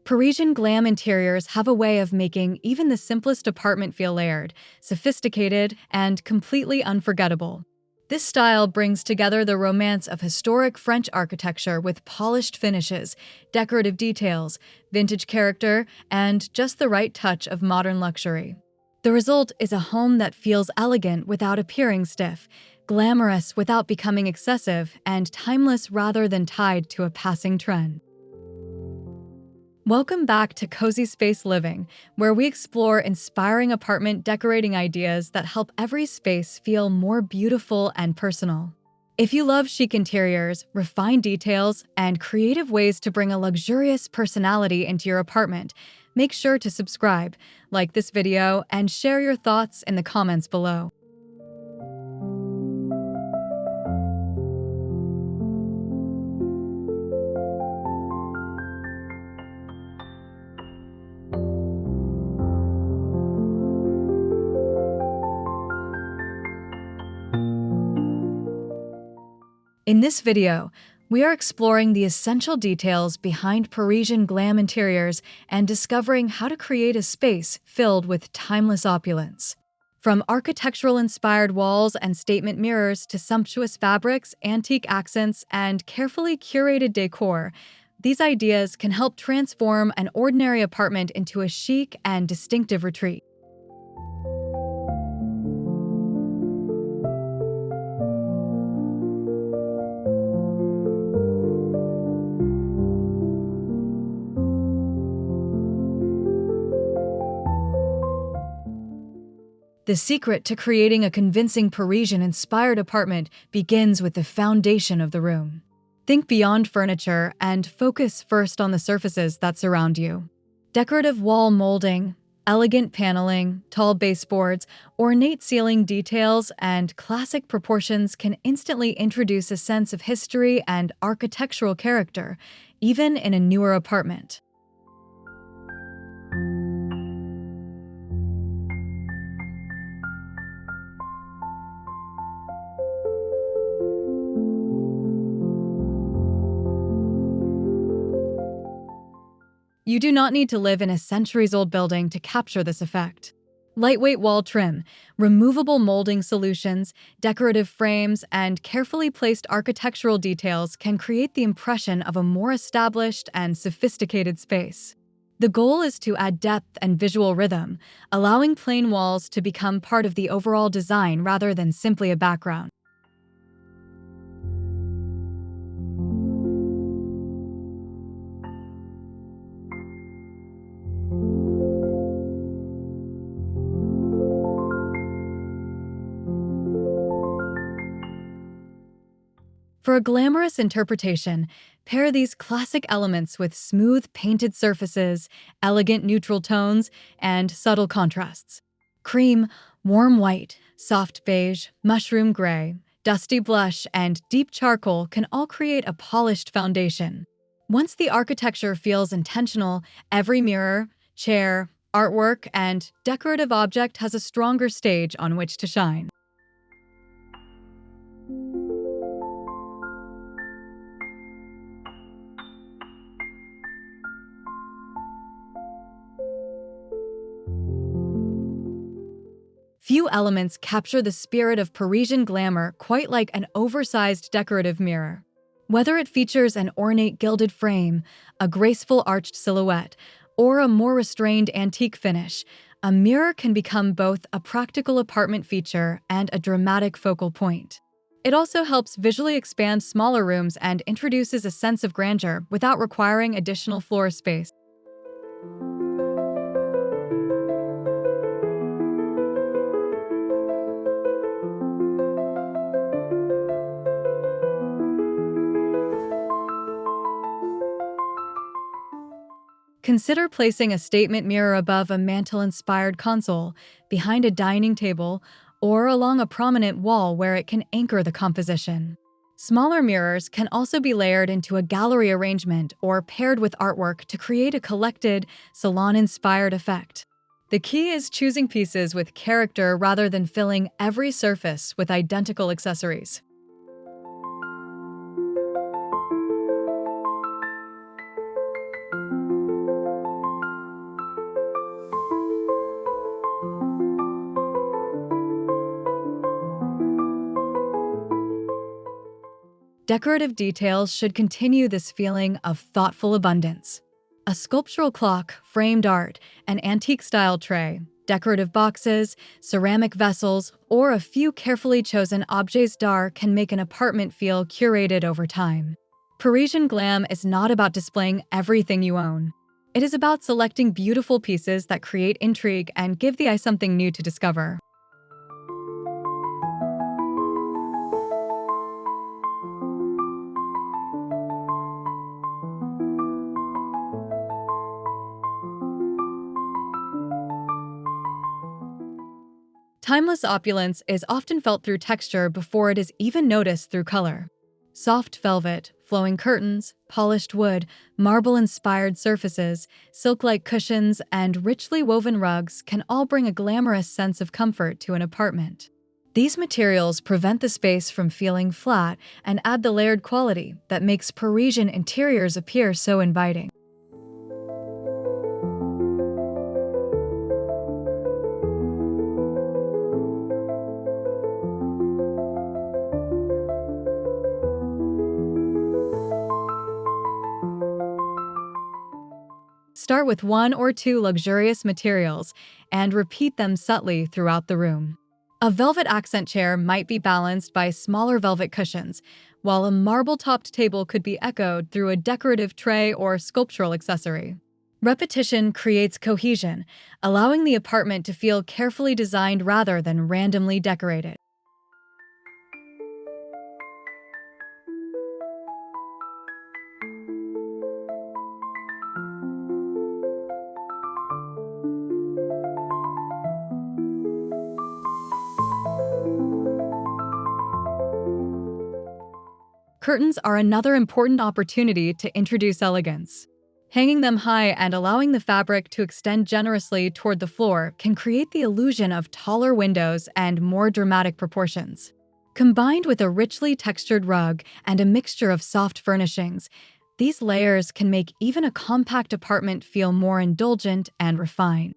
Parisian Glam interiors have a way of making even the simplest apartment feel layered, sophisticated, and completely unforgettable. This style brings together the romance of historic French architecture with polished finishes, decorative details, vintage character, and just the right touch of modern luxury. The result is a home that feels elegant without appearing stiff, glamorous without becoming excessive, and timeless rather than tied to a passing trend. Welcome back to Cozy Space Living, where we explore inspiring apartment decorating ideas that help every space feel more beautiful and personal. If you love chic interiors, refined details, and creative ways to bring a luxurious personality into your apartment, make sure to subscribe, like this video, and share your thoughts in the comments below. In this video, we are exploring the essential details behind Parisian glam interiors and discovering how to create a space filled with timeless opulence. From architectural-inspired walls and statement mirrors to sumptuous fabrics, antique accents, and carefully curated decor, these ideas can help transform an ordinary apartment into a chic and distinctive retreat. The secret to creating a convincing Parisian-inspired apartment begins with the foundation of the room. Think beyond furniture and focus first on the surfaces that surround you. Decorative wall molding, elegant paneling, tall baseboards, ornate ceiling details, and classic proportions can instantly introduce a sense of history and architectural character, even in a newer apartment. You do not need to live in a centuries-old building to capture this effect. Lightweight wall trim, removable molding solutions, decorative frames, and carefully placed architectural details can create the impression of a more established and sophisticated space. The goal is to add depth and visual rhythm, allowing plain walls to become part of the overall design rather than simply a background. For a glamorous interpretation, pair these classic elements with smooth painted surfaces, elegant neutral tones, and subtle contrasts. Cream, warm white, soft beige, mushroom gray, dusty blush, and deep charcoal can all create a polished foundation. Once the architecture feels intentional, every mirror, chair, artwork, and decorative object has a stronger stage on which to shine. Few elements capture the spirit of Parisian glamour quite like an oversized decorative mirror. Whether it features an ornate gilded frame, a graceful arched silhouette, or a more restrained antique finish, a mirror can become both a practical apartment feature and a dramatic focal point. It also helps visually expand smaller rooms and introduces a sense of grandeur without requiring additional floor space. Consider placing a statement mirror above a mantle-inspired console, behind a dining table, or along a prominent wall where it can anchor the composition. Smaller mirrors can also be layered into a gallery arrangement or paired with artwork to create a collected, salon-inspired effect. The key is choosing pieces with character rather than filling every surface with identical accessories. Decorative details should continue this feeling of thoughtful abundance. A sculptural clock, framed art, an antique-style tray, decorative boxes, ceramic vessels, or a few carefully chosen objets d'art can make an apartment feel curated over time. Parisian Glam is not about displaying everything you own. It is about selecting beautiful pieces that create intrigue and give the eye something new to discover. Timeless opulence is often felt through texture before it is even noticed through color. Soft velvet, flowing curtains, polished wood, marble-inspired surfaces, silk-like cushions, and richly woven rugs can all bring a glamorous sense of comfort to an apartment. These materials prevent the space from feeling flat and add the layered quality that makes Parisian interiors appear so inviting. Start with one or two luxurious materials and repeat them subtly throughout the room. A velvet accent chair might be balanced by smaller velvet cushions, while a marble-topped table could be echoed through a decorative tray or sculptural accessory. Repetition creates cohesion, allowing the apartment to feel carefully designed rather than randomly decorated. Curtains are another important opportunity to introduce elegance. Hanging them high and allowing the fabric to extend generously toward the floor can create the illusion of taller windows and more dramatic proportions. Combined with a richly textured rug and a mixture of soft furnishings, these layers can make even a compact apartment feel more indulgent and refined.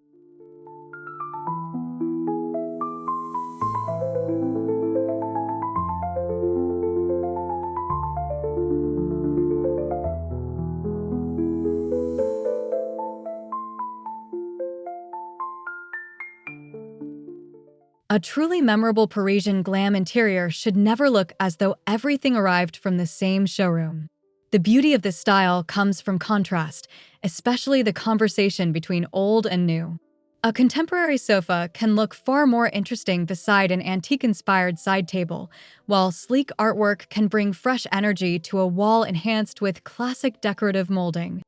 A truly memorable Parisian glam interior should never look as though everything arrived from the same showroom. The beauty of this style comes from contrast, especially the conversation between old and new. A contemporary sofa can look far more interesting beside an antique-inspired side table, while sleek artwork can bring fresh energy to a wall enhanced with classic decorative molding.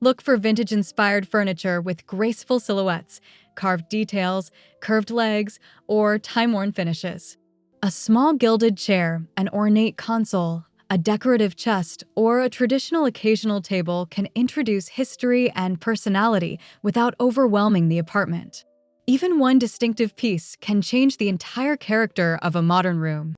Look for vintage-inspired furniture with graceful silhouettes, carved details, curved legs, or time-worn finishes. A small gilded chair, an ornate console, a decorative chest, or a traditional occasional table can introduce history and personality without overwhelming the apartment. Even one distinctive piece can change the entire character of a modern room.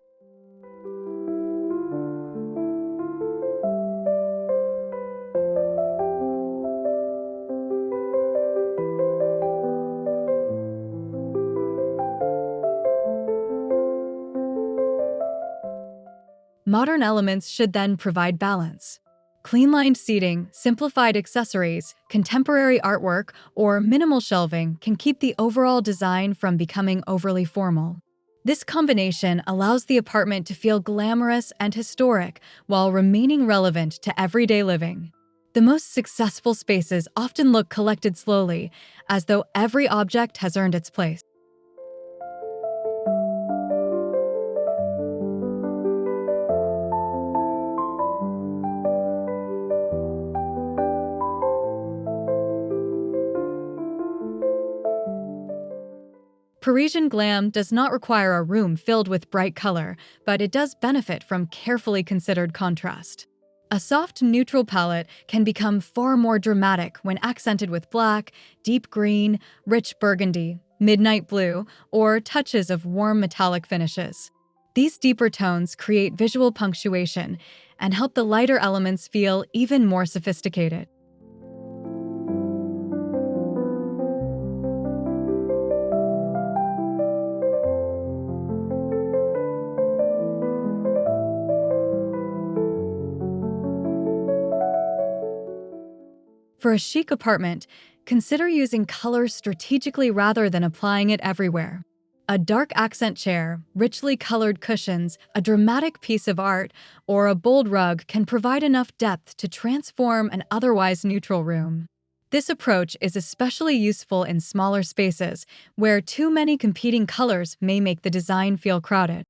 Modern elements should then provide balance. Clean-lined seating, simplified accessories, contemporary artwork, or minimal shelving can keep the overall design from becoming overly formal. This combination allows the apartment to feel glamorous and historic while remaining relevant to everyday living. The most successful spaces often look collected slowly, as though every object has earned its place. Parisian glam does not require a room filled with bright color, but it does benefit from carefully considered contrast. A soft, neutral palette can become far more dramatic when accented with black, deep green, rich burgundy, midnight blue, or touches of warm metallic finishes. These deeper tones create visual punctuation and help the lighter elements feel even more sophisticated. For a chic apartment, consider using color strategically rather than applying it everywhere. A dark accent chair, richly colored cushions, a dramatic piece of art, or a bold rug can provide enough depth to transform an otherwise neutral room. This approach is especially useful in smaller spaces where too many competing colors may make the design feel crowded.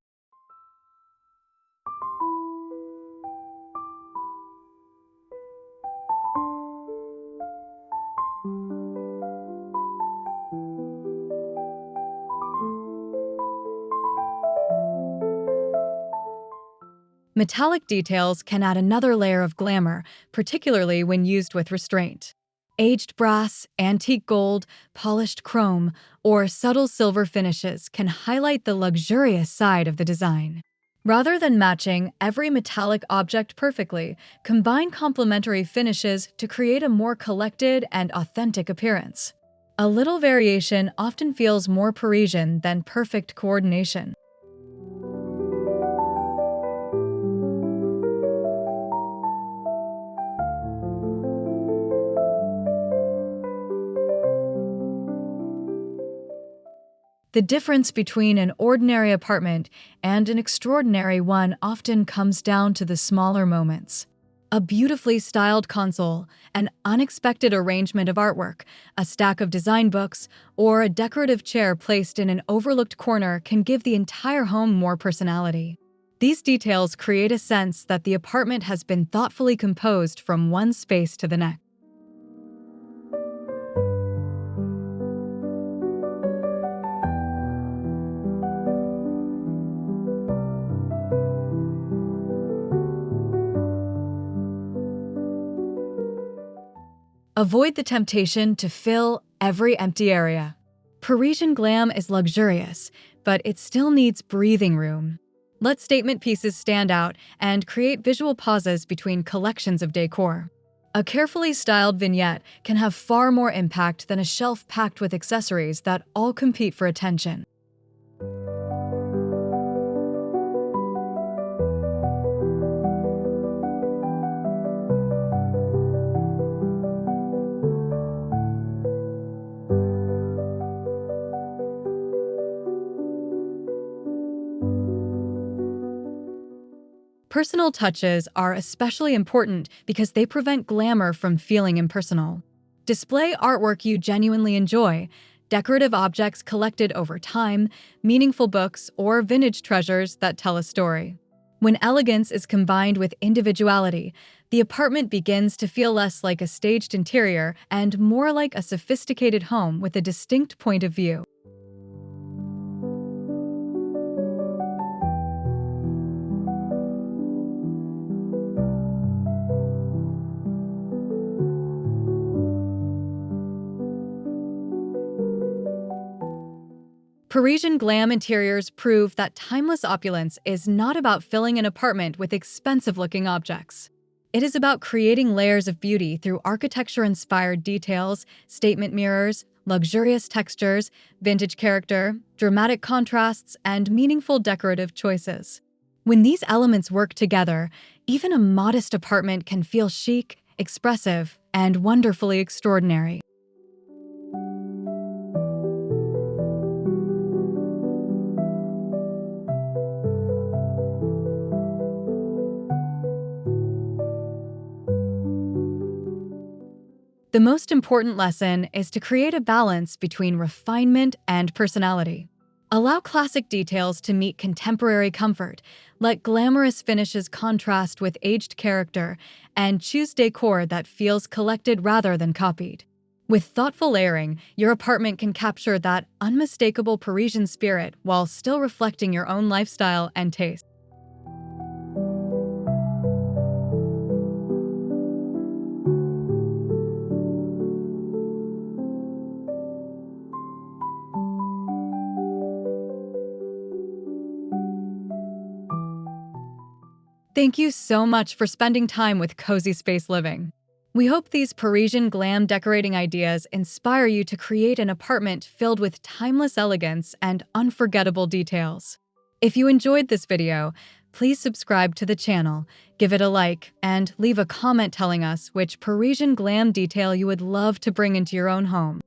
Metallic details can add another layer of glamour, particularly when used with restraint. Aged brass, antique gold, polished chrome, or subtle silver finishes can highlight the luxurious side of the design. Rather than matching every metallic object perfectly, combine complementary finishes to create a more collected and authentic appearance. A little variation often feels more Parisian than perfect coordination. The difference between an ordinary apartment and an extraordinary one often comes down to the smaller moments. A beautifully styled console, an unexpected arrangement of artwork, a stack of design books, or a decorative chair placed in an overlooked corner can give the entire home more personality. These details create a sense that the apartment has been thoughtfully composed from one space to the next. Avoid the temptation to fill every empty area. Parisian glam is luxurious, but it still needs breathing room. Let statement pieces stand out and create visual pauses between collections of decor. A carefully styled vignette can have far more impact than a shelf packed with accessories that all compete for attention. Personal touches are especially important because they prevent glamour from feeling impersonal. Display artwork you genuinely enjoy, decorative objects collected over time, meaningful books, or vintage treasures that tell a story. When elegance is combined with individuality, the apartment begins to feel less like a staged interior and more like a sophisticated home with a distinct point of view. Parisian glam interiors prove that timeless opulence is not about filling an apartment with expensive-looking objects. It is about creating layers of beauty through architecture-inspired details, statement mirrors, luxurious textures, vintage character, dramatic contrasts, and meaningful decorative choices. When these elements work together, even a modest apartment can feel chic, expressive, and wonderfully extraordinary. The most important lesson is to create a balance between refinement and personality. Allow classic details to meet contemporary comfort, let glamorous finishes contrast with aged character, and choose decor that feels collected rather than copied. With thoughtful layering, your apartment can capture that unmistakable Parisian spirit while still reflecting your own lifestyle and taste. Thank you so much for spending time with Cozy Space Living. We hope these Parisian glam decorating ideas inspire you to create an apartment filled with timeless elegance and unforgettable details. If you enjoyed this video, please subscribe to the channel, give it a like, and leave a comment telling us which Parisian glam detail you would love to bring into your own home.